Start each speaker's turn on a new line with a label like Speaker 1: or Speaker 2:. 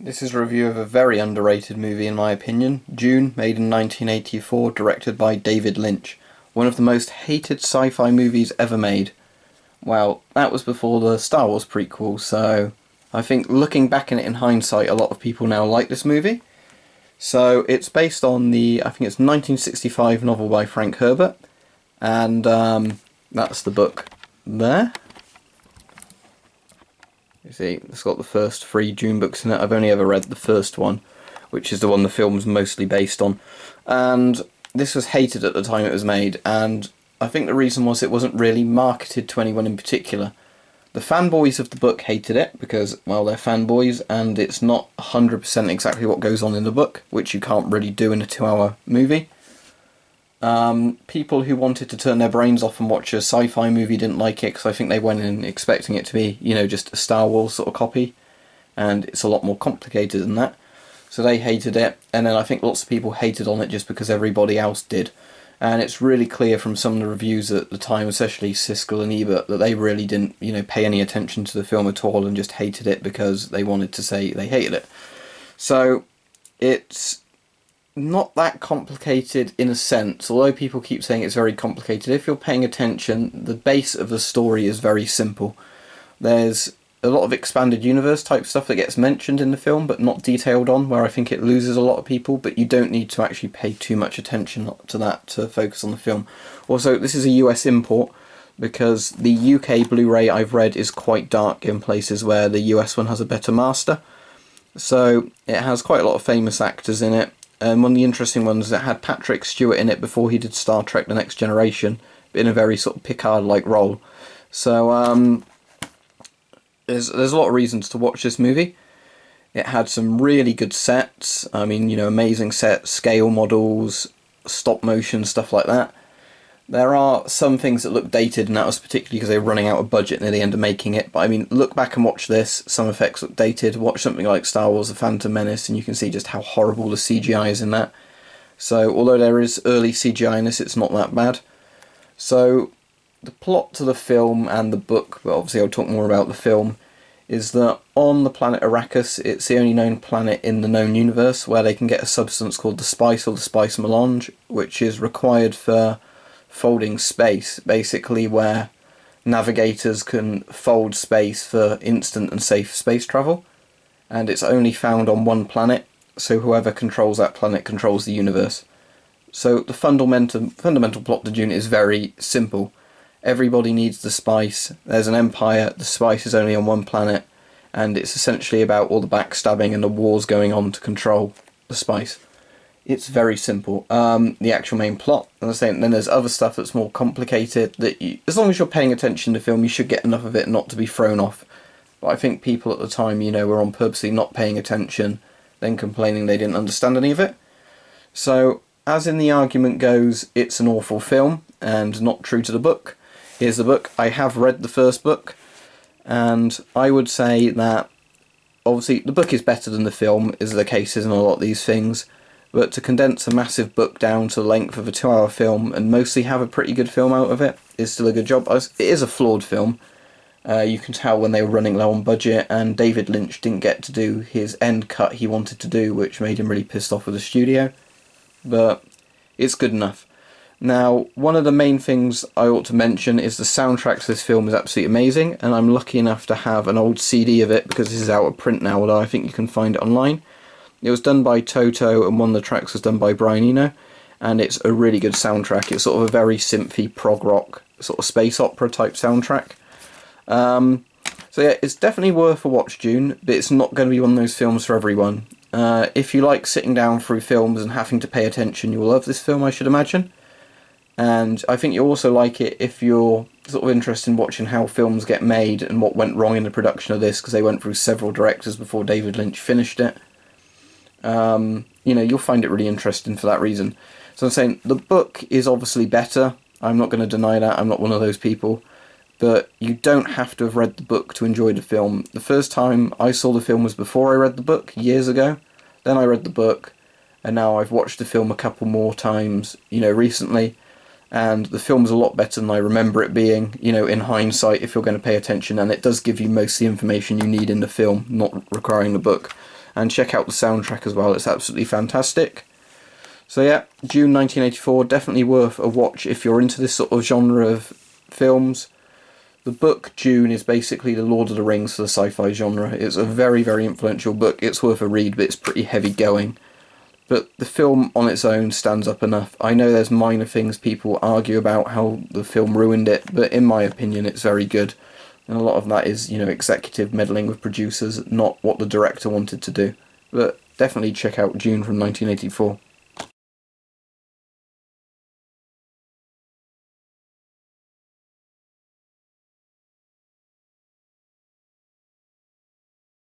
Speaker 1: This is a review of a very underrated movie in my opinion, Dune, made in 1984, directed by David Lynch. One of the most hated sci-fi movies ever made. Well, that was before the Star Wars prequel, so I think looking back on it in hindsight, a lot of people now like this movie. So it's based on I think it's 1965 novel by Frank Herbert, and that's the book there. You see, it's got the first 3 Dune books in it. I've only ever read the first one, which is the one the film's mostly based on. And this was hated at the time it was made, and I think the reason was it wasn't really marketed to anyone in particular. The fanboys of the book hated it because, well, they're fanboys, and it's not 100% exactly what goes on in the book, which you can't really do in a 2-hour movie. People who wanted to turn their brains off and watch a sci-fi movie didn't like it because I think they went in expecting it to be, just a Star Wars sort of copy, and it's a lot more complicated than that. So they hated it, and then I think lots of people hated on it just because everybody else did. And it's really clear from some of the reviews at the time, especially Siskel and Ebert, that they really didn't, pay any attention to the film at all and just hated it because they wanted to say they hated it. So it's not that complicated in a sense, although people keep saying it's very complicated. If you're paying attention, the base of the story is very simple. There's a lot of expanded universe type stuff that gets mentioned in the film but not detailed on, where I think it loses a lot of people, but you don't need to actually pay too much attention to that to focus on the film. Also, this is a US import because the UK Blu-ray I've read is quite dark in places where the US one has a better master. So it has quite a lot of famous actors in it. And one of the interesting ones is it had Patrick Stewart in it before he did Star Trek The Next Generation, in a very sort of Picard-like role. So there's a lot of reasons to watch this movie. It had some really good sets. I mean, amazing sets, scale models, stop motion, stuff like that. There are some things that look dated, and that was particularly because they were running out of budget near the end of making it. But I mean, look back and watch this. Some effects look dated. Watch something like Star Wars The Phantom Menace, and you can see just how horrible the CGI is in that. So, although there is early CGI in this, it's not that bad. So, the plot to the film and the book, but obviously I'll talk more about the film, is that on the planet Arrakis, it's the only known planet in the known universe where they can get a substance called the spice, or the spice melange, which is required for folding space, basically, where navigators can fold space for instant and safe space travel, and it's only found on one planet, so whoever controls that planet controls the universe. So the fundamental plot to Dune is very simple. Everybody needs the spice, there's an empire, the spice is only on one planet, and it's essentially about all the backstabbing and the wars going on to control the spice. It's very simple. The actual main plot, and I'm saying, then there's other stuff that's more complicated that as long as you're paying attention to the film, you should get enough of it not to be thrown off. But I think people at the time, were on purposely not paying attention, then complaining they didn't understand any of it. So, as in the argument goes, it's an awful film, and not true to the book. Here's the book. I have read the first book, and I would say that, obviously, the book is better than the film, is the case in a lot of these things. But to condense a massive book down to the length of a 2-hour film and mostly have a pretty good film out of it is still a good job. It is a flawed film. You can tell when they were running low on budget, and David Lynch didn't get to do his end cut he wanted to do, which made him really pissed off with the studio. But it's good enough. Now, one of the main things I ought to mention is the soundtrack to this film is absolutely amazing, and I'm lucky enough to have an old CD of it because this is out of print now, although I think you can find it online. It was done by Toto, and one of the tracks was done by Brian Eno, and it's a really good soundtrack. It's sort of a very synthy, prog rock, sort of space opera type soundtrack. So yeah, it's definitely worth a watch, Dune, but it's not going to be one of those films for everyone. If you like sitting down through films and having to pay attention, you'll love this film, I should imagine. And I think you'll also like it if you're sort of interested in watching how films get made and what went wrong in the production of this, because they went through several directors before David Lynch finished it. You'll find it really interesting for that reason. So I'm saying the book is obviously better. I'm not going to deny that. I'm not one of those people. But you don't have to have read the book to enjoy the film. The first time I saw the film was before I read the book, years ago. Then I read the book, and now I've watched the film a couple more times, recently. And the film's a lot better than I remember it being, in hindsight, if you're going to pay attention. And it does give you most of the information you need in the film, not requiring the book. and check out the soundtrack as well. It's absolutely fantastic. So yeah, Dune 1984, definitely worth a watch if you're into this sort of genre of films. The book Dune is basically the Lord of the Rings for the sci-fi genre. It's a very, very influential book. It's worth a read, but it's pretty heavy going. But the film on its own stands up enough. I know there's minor things people argue about how the film ruined it, but in my opinion it's very good. And a lot of that is, executive meddling with producers, not what the director wanted to do. But definitely check out Dune from 1984.